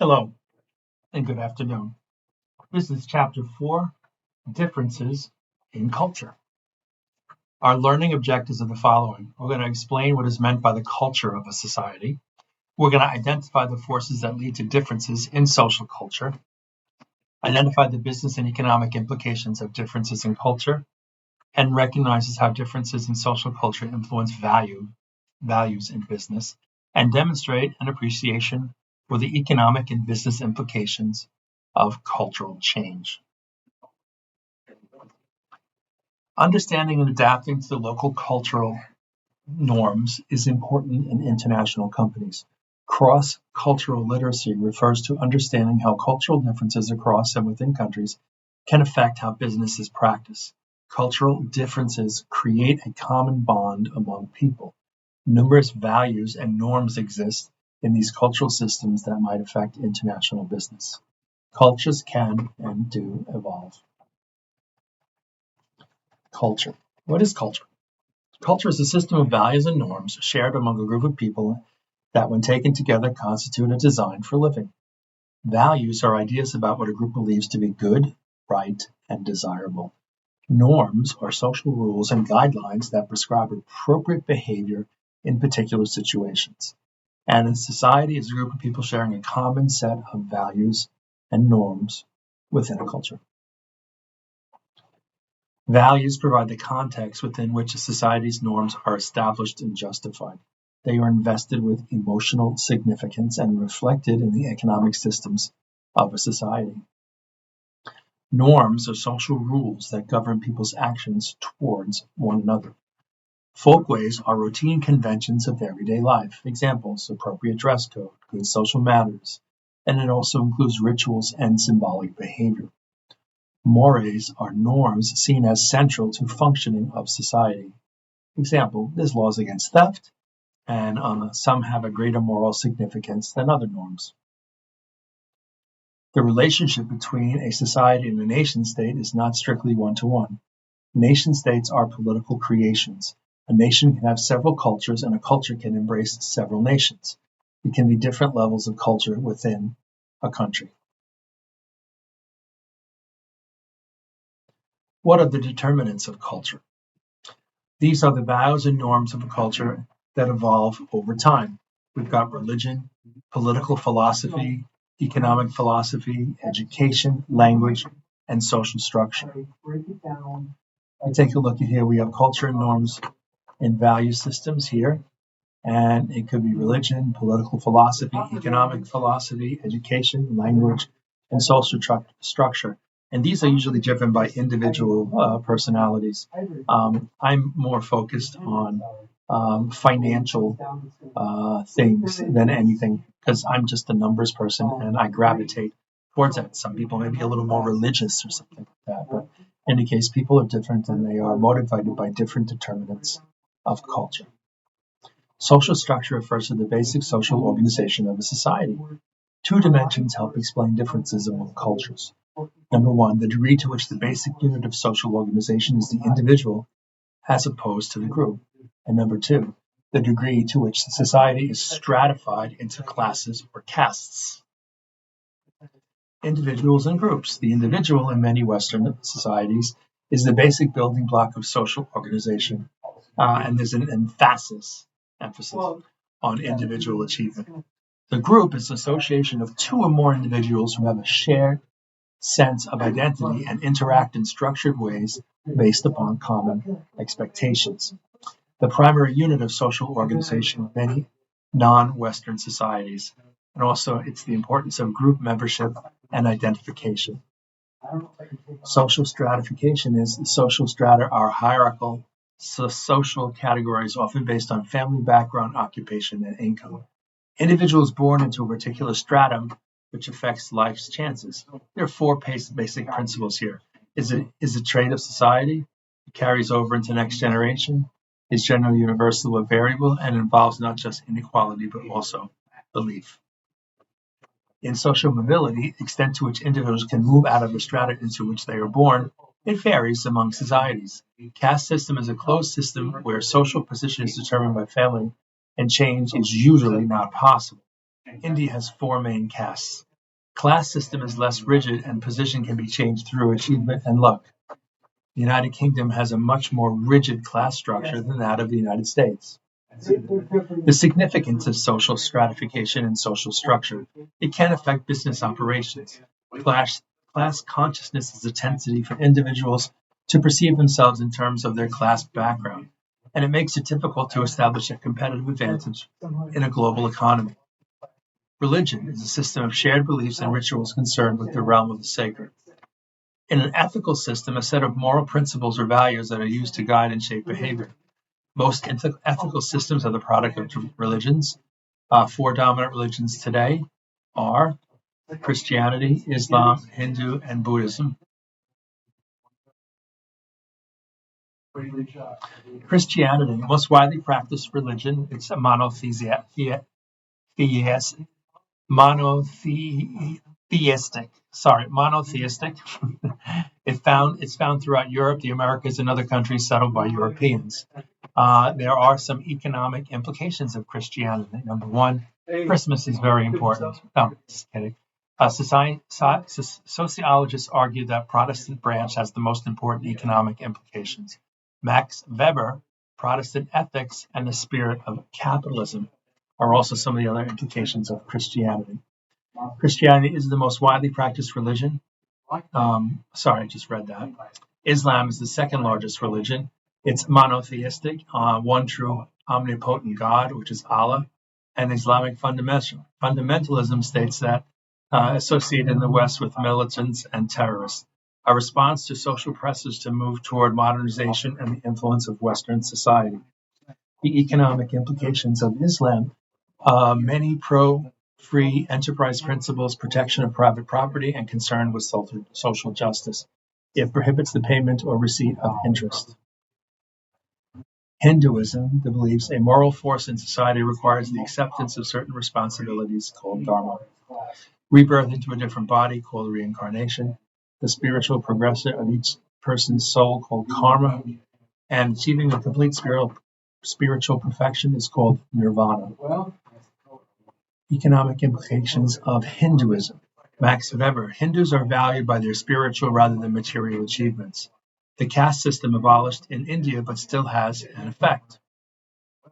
Hello and good afternoon. This is Chapter 4, Differences in Culture. Our learning objectives are the following. We're going to explain what is meant by the culture of a society. We're going to identify the forces that lead to differences in social culture, identify the business and economic implications of differences in culture, and recognizes how differences in social culture influence values in business, and demonstrate an appreciation for the economic and business implications of cultural change. Understanding and adapting to the local cultural norms is important in international companies. Cross-cultural literacy refers to understanding how cultural differences across and within countries can affect how business is practiced. Cultural differences create a common bond among people. Numerous values and norms exist in these cultural systems that might affect international business. Cultures can and do evolve. Culture. What is culture? Culture is a system of values and norms shared among a group of people that, when taken together, constitute a design for living. Values are ideas about what a group believes to be good, right, and desirable. Norms are social rules and guidelines that prescribe appropriate behavior in particular situations. And a society is a group of people sharing a common set of values and norms within a culture. Values provide the context within which a society's norms are established and justified. They are invested with emotional significance and reflected in the economic systems of a society. Norms are social rules that govern people's actions towards one another. Folkways are routine conventions of everyday life. Examples: appropriate dress code, good social manners, and it also includes rituals and symbolic behavior. Mores are norms seen as central to functioning of society. Example, there's laws against theft, and some have a greater moral significance than other norms. The relationship between a society and a nation-state is not strictly one-to-one. Nation-states are political creations. A nation can have several cultures, and a culture can embrace several nations. It can be different levels of culture within a country. What are the determinants of culture? These are the values and norms of a culture that evolve over time. We've got religion, political philosophy, economic philosophy, education, language, and social structure. We take a look at here. We have culture and norms and value systems here. And it could be religion, political philosophy, economic philosophy, education, language, and social structure. And these are usually driven by individual personalities. I'm more focused on financial things than anything because I'm just a numbers person and I gravitate towards that. Some people may be a little more religious or something like that. But in any case, people are different and they are motivated by different determinants of culture. Social structure refers to the basic social organization of a society. Two dimensions help explain differences among cultures. Number one, the degree to which the basic unit of social organization is the individual as opposed to the group. And number two, the degree to which society is stratified into classes or castes. Individuals and groups. The individual in many Western societies is the basic building block of social organization. And there's an emphasis on individual achievement. The group is an association of two or more individuals who have a shared sense of identity and interact in structured ways based upon common expectations. The primary unit of social organization in many non-Western societies. And also it's the importance of group membership and identification. Social stratification is the social strata are hierarchical social categories often based on family background, occupation, and income. Individuals born into a particular stratum which affects life's chances. There are four basic principles here. Is a trait of society? It carries over into next generation, is generally universal or variable, and involves not just inequality but also belief. In social mobility, the extent to which individuals can move out of the strata into which they are born, it varies among societies. Caste system is a closed system where social position is determined by family and change is usually not possible. India has four main castes: Class system is less rigid and position can be changed through achievement and luck. The United Kingdom has a much more rigid class structure than that of the United States. The significance of social stratification and social structure. It can affect business operations. Class consciousness is a tendency for individuals to perceive themselves in terms of their class background, and it makes it difficult to establish a competitive advantage in a global economy. Religion is a system of shared beliefs and rituals concerned with the realm of the sacred. In an ethical system, a set of moral principles or values that are used to guide and shape behavior. Most ethical systems are the product of religions. Four dominant religions today are Christianity, Islam, Hindu, and Buddhism. Christianity, the most widely practiced religion, it's a monotheistic. It's found throughout Europe, the Americas, and other countries settled by Europeans. There are some economic implications of Christianity. Number one, Christmas is very important. No, just kidding. Sociologists argue that Protestant branch has the most important economic implications. Max Weber, Protestant ethics and the spirit of capitalism are also some of the other implications of Christianity. Christianity is the most widely practiced religion. I just read that. Islam is the second largest religion. It's monotheistic, one true omnipotent God, which is Allah, and Islamic fundamentalism states that associated in the West with militants and terrorists, a response to social pressures to move toward modernization and the influence of Western society. The economic implications of Islam, many pro-free enterprise principles, protection of private property, and concern with social justice. It prohibits the payment or receipt of interest. Hinduism believes a moral force in society requires the acceptance of certain responsibilities called dharma, rebirth into a different body called reincarnation, the spiritual progression of each person's soul called karma, and achieving a complete spiritual perfection is called nirvana. Economic implications of Hinduism. Max Weber, Hindus are valued by their spiritual rather than material achievements. The caste system abolished in India but still has an effect.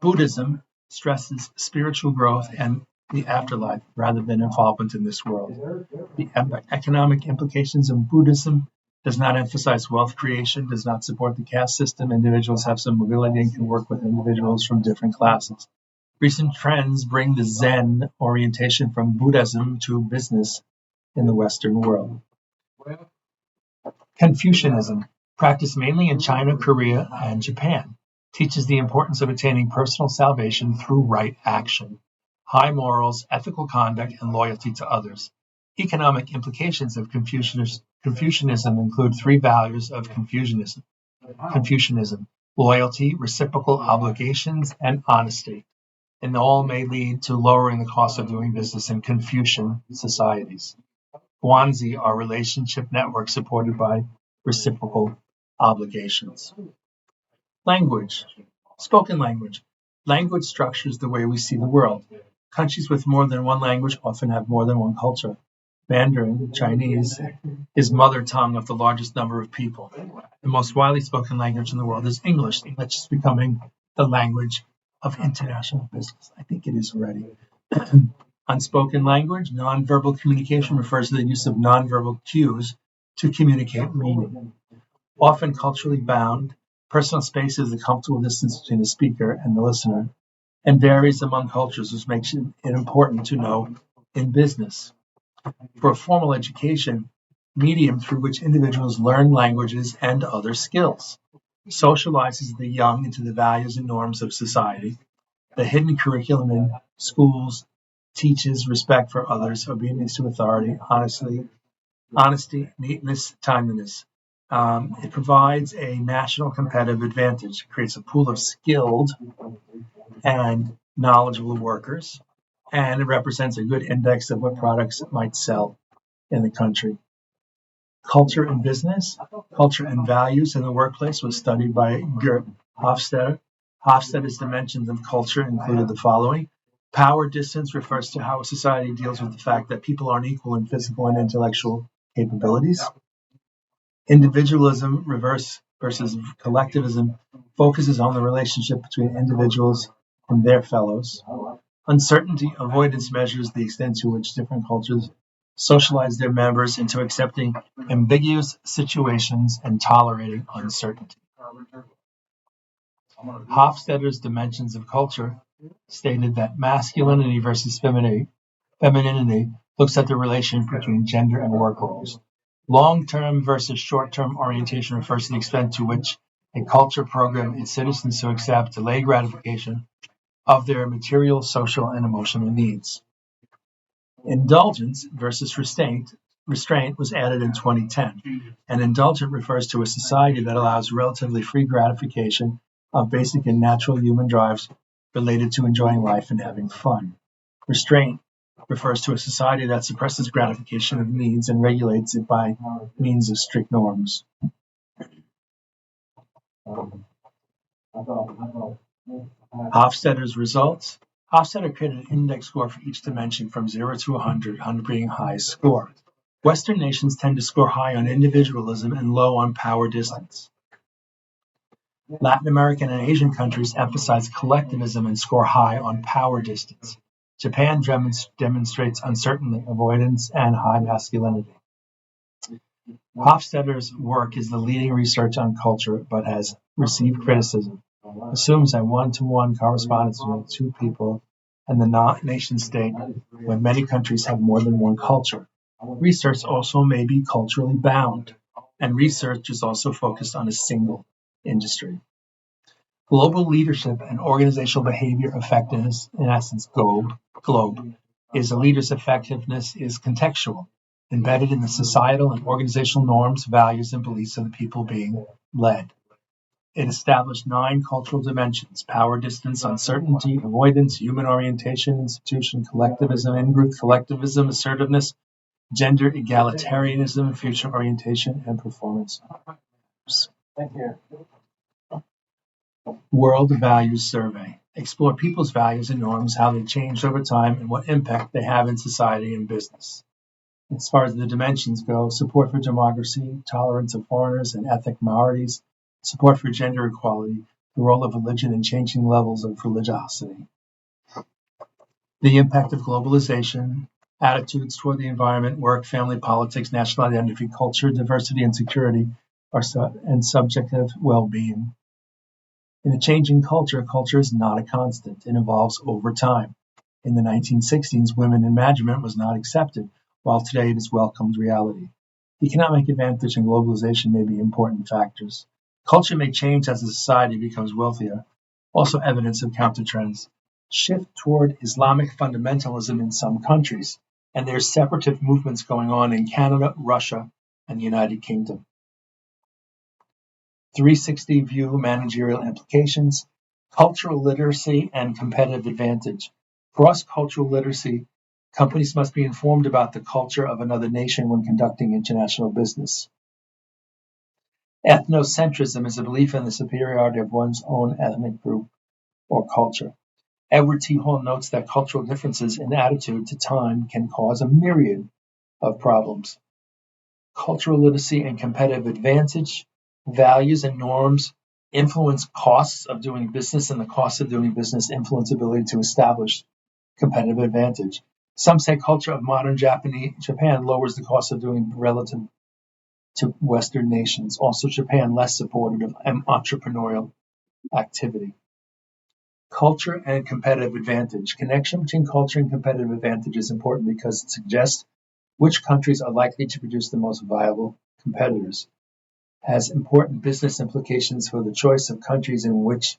Buddhism stresses spiritual growth and the afterlife rather than involvement in this world. The economic implications of Buddhism does not emphasize wealth creation, does not support the caste system. Individuals have some mobility and can work with individuals from different classes. Recent trends bring the Zen orientation from Buddhism to business in the Western world. Confucianism, practiced mainly in China, Korea, and Japan, teaches the importance of attaining personal salvation through right action, high morals, ethical conduct, and loyalty to others. Economic implications of Confucianism include three values of Confucianism: loyalty, reciprocal obligations, and honesty. And all may lead to lowering the cost of doing business in Confucian societies. Guanxi are relationship networks supported by reciprocal obligations. Language. Spoken language. Language structures the way we see the world. Countries with more than one language often have more than one culture. Mandarin, Chinese, is mother tongue of the largest number of people. The most widely spoken language in the world is English. English is becoming the language of international business. I think it is already. Unspoken language, nonverbal communication refers to the use of nonverbal cues to communicate meaning. Often culturally bound, personal space is the comfortable distance between the speaker and the listener, and varies among cultures, which makes it important to know in business. For a formal education, medium through which individuals learn languages and other skills. Socializes the young into the values and norms of society. The hidden curriculum in schools teaches respect for others, obedience to authority, honesty, neatness, timeliness. It provides a national competitive advantage, creates a pool of skilled and knowledgeable workers, and it represents a good index of what products might sell in the country. Culture and business, culture and values in the workplace was studied by Gert Hofstadter. Hofstadter's dimensions of culture included the following: Power distance refers to how a society deals with the fact that people aren't equal in physical and intellectual capabilities. Individualism versus collectivism focuses on the relationship between individuals and their fellows. Uncertainty avoidance measures the extent to which different cultures socialize their members into accepting ambiguous situations and tolerating uncertainty. Hofstadter's Dimensions of Culture stated that masculinity versus femininity looks at the relation between gender and work roles. Long-term versus short-term orientation refers to the extent to which a culture programs its citizens to accept delayed gratification of their material, social, and emotional needs. Indulgence versus restraint was added in 2010. An indulgent refers to a society that allows relatively free gratification of basic and natural human drives related to enjoying life and having fun. Restraint refers to a society that suppresses gratification of needs and regulates it by means of strict norms. Hofstadter's results. Hofstadter created an index score for each dimension from 0 to 100, 100 being highest score. Western nations tend to score high on individualism and low on power distance. Latin American and Asian countries emphasize collectivism and score high on power distance. Japan demonstrates uncertainty, avoidance, and high masculinity. Hofstadter's work is the leading research on culture, but has received criticism. Assumes a one-to-one correspondence between two people and the nation-state when many countries have more than one culture. Research also may be culturally bound, and research is also focused on a single industry. Global leadership and organizational behavior effectiveness, in essence, GLOBE, is a leader's effectiveness is contextual, embedded in the societal and organizational norms, values, and beliefs of the people being led. It established 9 cultural dimensions: power distance, uncertainty, avoidance, human orientation, institution, collectivism, in-group collectivism, assertiveness, gender egalitarianism, future orientation, and performance. Thank you. World Values Survey. Explore people's values and norms, how they change over time, and what impact they have in society and business. As far as the dimensions go, support for democracy, tolerance of foreigners and ethnic minorities, support for gender equality, the role of religion in changing levels of religiosity. The impact of globalization, attitudes toward the environment, work, family, politics, national identity, culture, diversity, and security, and subjective well-being. In a changing culture, culture is not a constant. It evolves over time. In the 1960s, women in management was not accepted, while today it is welcomed reality. Economic advantage and globalization may be important factors. Culture may change as a society becomes wealthier. Also evidence of countertrends. Shift toward Islamic fundamentalism in some countries, and there's separatist movements going on in Canada, Russia, and the United Kingdom. 360 view managerial implications, cultural literacy and competitive advantage. Cross-cultural literacy, companies must be informed about the culture of another nation when conducting international business. Ethnocentrism is a belief in the superiority of one's own ethnic group or culture. Edward T. Hall notes that cultural differences in attitude to time can cause a myriad of problems. Cultural literacy and competitive advantage. Values and norms influence costs of doing business, and the costs of doing business influence ability to establish competitive advantage. Some say culture of modern Japan lowers the cost of doing relative to Western nations. Also, Japan less supportive of entrepreneurial activity. Culture and competitive advantage. Connection between culture and competitive advantage is important because it suggests which countries are likely to produce the most viable competitors. Has important business implications for the choice of countries in which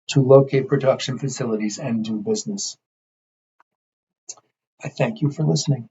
to locate production facilities and do business. I thank you for listening.